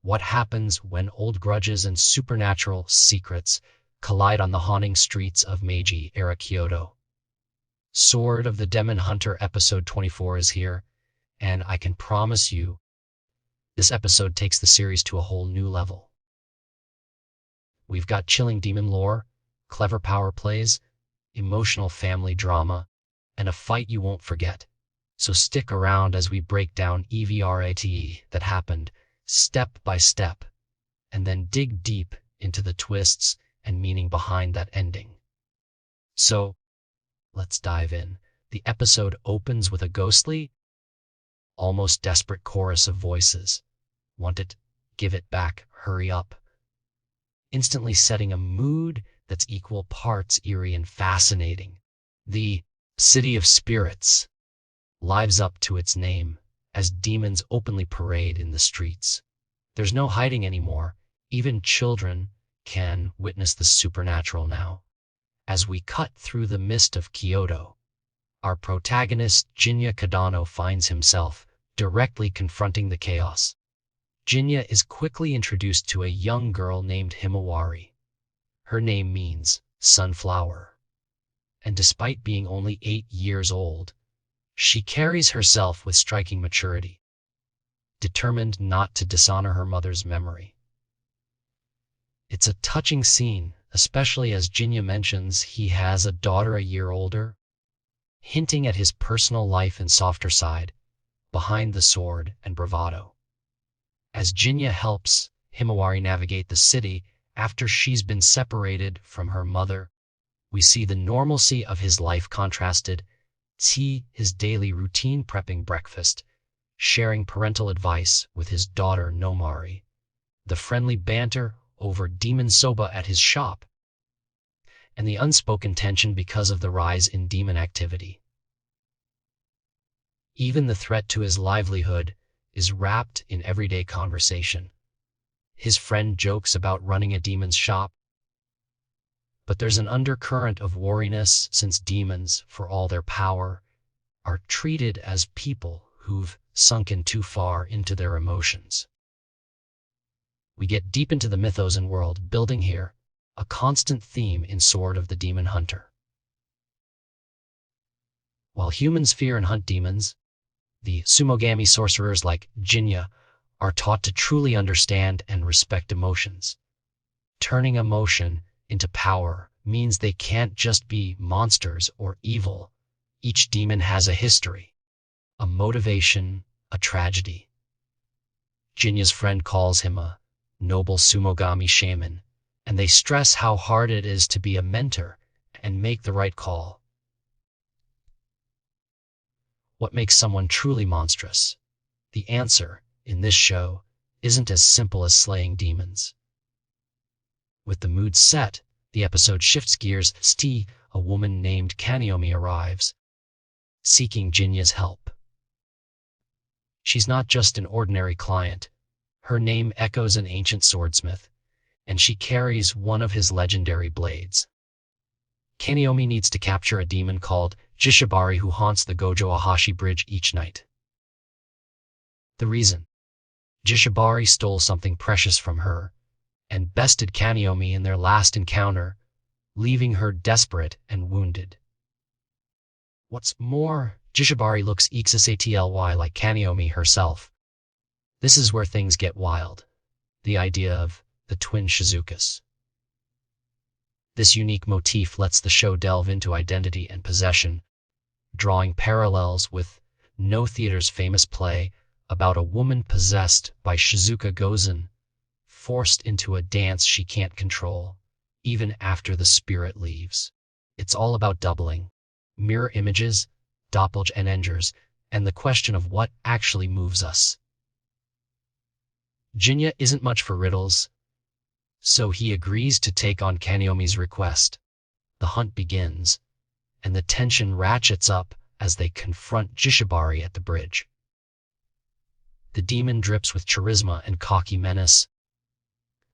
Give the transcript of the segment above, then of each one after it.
what happens when old grudges and supernatural secrets collide on the haunting streets of Meiji-era Kyoto. Sword of the Demon Hunter episode 24 is here, and I can promise you this episode takes the series to a whole new level. We've got chilling demon lore, clever power plays, emotional family drama, and a fight you won't forget. So stick around as we break down EVRATE that happened step by step, and then dig deep into the twists and meaning behind that ending. So, let's dive in. The episode opens with a ghostly, almost desperate chorus of voices. Want it? Give it back. Hurry up. Instantly setting a mood that's equal parts eerie and fascinating. The City of Spirits lives up to its name as demons openly parade in the streets. There's no hiding anymore. Even children can witness the supernatural now. As we cut through the mist of Kyoto, our protagonist Jinya Kadano finds himself directly confronting the chaos. Jinya is quickly introduced to a young girl named Himawari. Her name means sunflower. And despite being only 8 years old, she carries herself with striking maturity, determined not to dishonor her mother's memory. It's a touching scene, especially as Jinya mentions he has a daughter a year older, hinting at his personal life and softer side, behind the sword and bravado. As Jinya helps Himawari navigate the city after she's been separated from her mother, we see the normalcy of his life contrasted to his daily routine, prepping breakfast, sharing parental advice with his daughter Nomari, the friendly banter over demon soba at his shop, and the unspoken tension because of the rise in demon activity. Even the threat to his livelihood is wrapped in everyday conversation. His friend jokes about running a demon's shop, but there's an undercurrent of wariness since demons, for all their power, are treated as people who've sunken too far into their emotions. We get deep into the mythos and world building here, a constant theme in Sword of the Demon Hunter. While humans fear and hunt demons, the Tsumogami sorcerers like Jinya are taught to truly understand and respect emotions. Turning emotion into power means they can't just be monsters or evil. Each demon has a history, a motivation, a tragedy. Jinya's friend calls him a noble Tsumogami shaman, and they stress how hard it is to be a mentor and make the right call. What makes someone truly monstrous? The answer, in this show, isn't as simple as slaying demons. With the mood set, the episode shifts gears. A woman named Kaniomi arrives, seeking Jinya's help. She's not just an ordinary client. Her name echoes an ancient swordsmith, and she carries one of his legendary blades. Kaniomi needs to capture a demon called Jishibari who haunts the Gojo Ahashi Bridge each night. The reason? Jishibari stole something precious from her and bested Kaniomi in their last encounter, leaving her desperate and wounded. What's more, Jishibari looks exactly like Kaniomi herself. This is where things get wild. The idea of the twin Shizukas. This unique motif lets the show delve into identity and possession, drawing parallels with No Theater's famous play about a woman possessed by Shizuka Gozen, forced into a dance she can't control, even after the spirit leaves. It's all about doubling, mirror images, doppelgangers, and the question of what actually moves us. Jinya isn't much for riddles, so he agrees to take on Kaniomi's request. The hunt begins, and the tension ratchets up as they confront Jishibari at the bridge. The demon drips with charisma and cocky menace,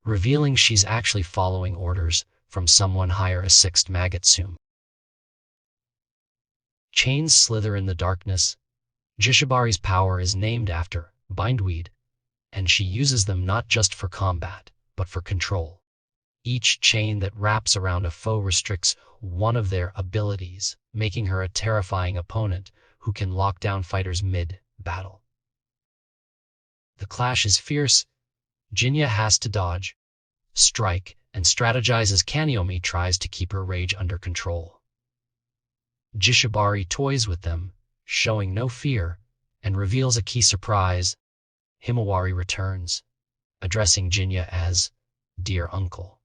revealing she's actually following orders from someone higher as Sixth Magatsume. Chains slither in the darkness. Jishibari's power is named after bindweed, and she uses them not just for combat, but for control. Each chain that wraps around a foe restricts one of their abilities, making her a terrifying opponent who can lock down fighters mid-battle. The clash is fierce. Jinya has to dodge, strike, and strategize as Kaniomi tries to keep her rage under control. Jishibari toys with them, showing no fear, and reveals a key surprise. Himawari returns, addressing Jinya as "Dear Uncle."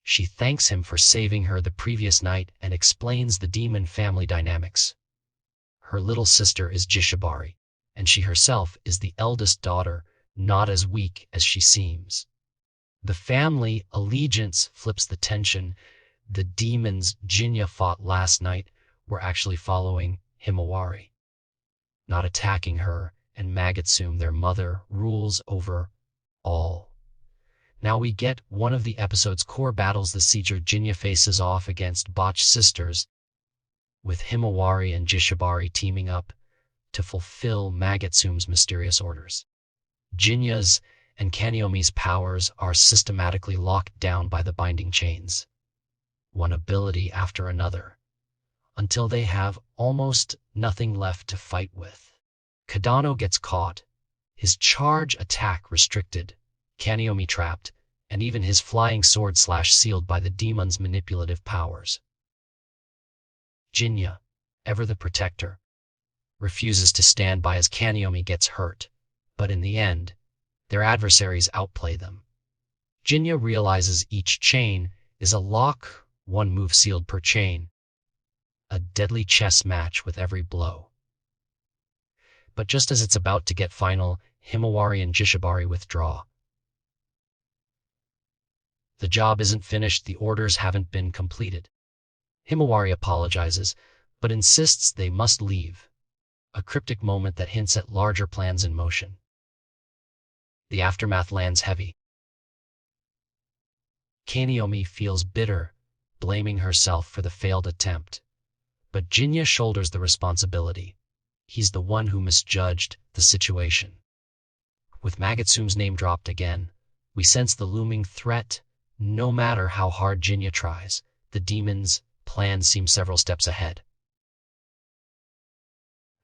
She thanks him for saving her the previous night and explains the demon family dynamics. Her little sister is Jishibari, and she herself is the eldest daughter, not as weak as she seems. The family allegiance flips the tension. The demons Jinya fought last night were actually following Himawari, not attacking her, and Magatsume, their mother, rules over all. Now we get one of the episode's core battles. The siege Jinya faces off against Botch sisters, with Himawari and Jishibari teaming up to fulfill Magatsume's mysterious orders. Jinya's and Kaniomi's powers are systematically locked down by the binding chains, one ability after another, until they have almost nothing left to fight with. Kadano gets caught, his charge attack restricted, Kaniomi trapped, and even his flying sword slash sealed by the demon's manipulative powers. Jinya, ever the protector, refuses to stand by as Kaniomi gets hurt, but in the end, their adversaries outplay them. Jinya realizes each chain is a lock, one move sealed per chain, a deadly chess match with every blow. But just as it's about to get final, Himawari and Jishibari withdraw. The job isn't finished, the orders haven't been completed. Himawari apologizes, but insists they must leave, a cryptic moment that hints at larger plans in motion. The aftermath lands heavy. Kaniomi feels bitter, blaming herself for the failed attempt. But Jinya shoulders the responsibility. He's the one who misjudged the situation. With Magatsume's name dropped again, we sense the looming threat. No matter how hard Jinya tries, the demon's plan seems several steps ahead.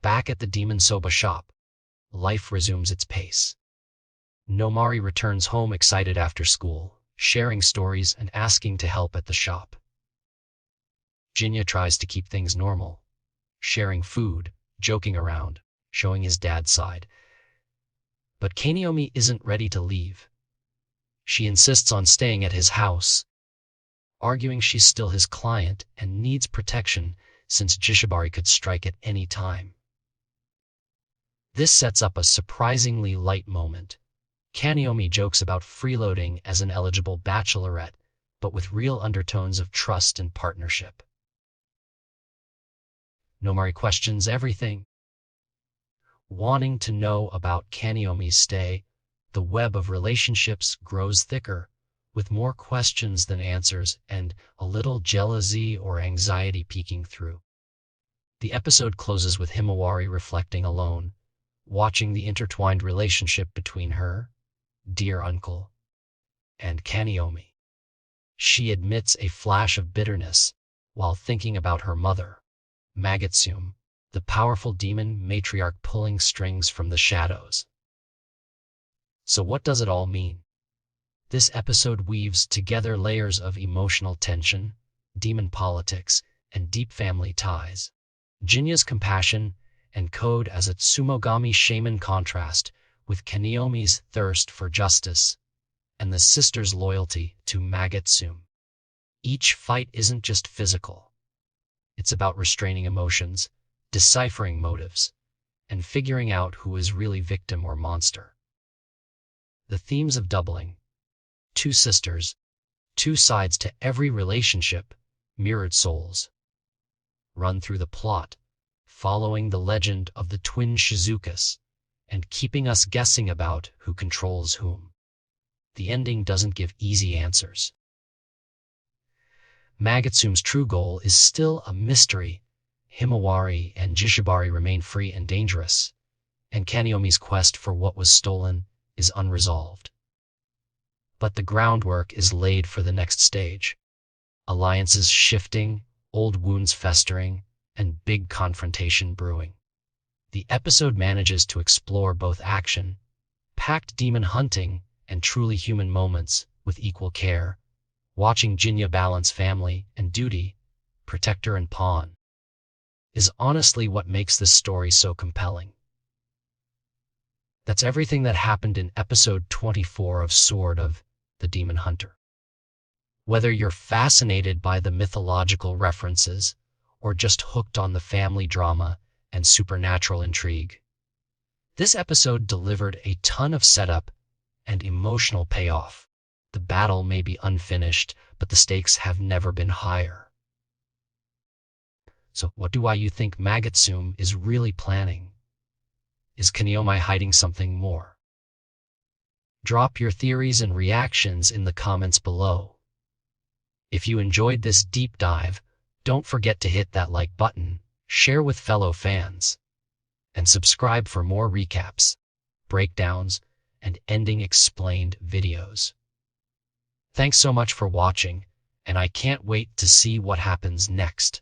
Back at the demon soba shop, life resumes its pace. Nomari returns home excited after school, sharing stories and asking to help at the shop. Jinya tries to keep things normal, sharing food, joking around, showing his dad's side. But Kaniomi isn't ready to leave. She insists on staying at his house, arguing she's still his client and needs protection since Jishibari could strike at any time. This sets up a surprisingly light moment. Kaniomi jokes about freeloading as an eligible bachelorette, but with real undertones of trust and partnership. Nomari questions everything. Wanting to know about Kaniomi's stay, the web of relationships grows thicker, with more questions than answers and a little jealousy or anxiety peeking through. The episode closes with Himawari reflecting alone, watching the intertwined relationship between her, dear uncle, and Kaniomi. She admits a flash of bitterness while thinking about her mother, Magatsume, the powerful demon matriarch pulling strings from the shadows. So what does it all mean? This episode weaves together layers of emotional tension, demon politics, and deep family ties. Jinya's compassion and code as a Tsumogami shaman contrast with Kaniomi's thirst for justice and the sister's loyalty to Magatsume. Each fight isn't just physical. It's about restraining emotions, deciphering motives, and figuring out who is really victim or monster. The themes of doubling, two sisters, two sides to every relationship, mirrored souls, run through the plot, following the legend of the twin Shizukas, and keeping us guessing about who controls whom. The ending doesn't give easy answers. Magatsume's true goal is still a mystery. Himawari and Jishibari remain free and dangerous, and Kaniomi's quest for what was stolen is unresolved. But the groundwork is laid for the next stage. Alliances shifting, old wounds festering, and big confrontation brewing. The episode manages to explore both action, packed demon hunting, and truly human moments with equal care, watching Jinya balance family and duty, protector and pawn, is honestly what makes this story so compelling. That's everything that happened in episode 24 of Sword of the Demon Hunter. Whether you're fascinated by the mythological references or just hooked on the family drama and supernatural intrigue, this episode delivered a ton of setup and emotional payoff. The battle may be unfinished, but the stakes have never been higher. So what do you think Magatsum is really planning? Is Kineomai hiding something more? Drop your theories and reactions in the comments below. If you enjoyed this deep dive, don't forget to hit that like button, share with fellow fans, and subscribe for more recaps, breakdowns, and ending explained videos. Thanks so much for watching, and I can't wait to see what happens next.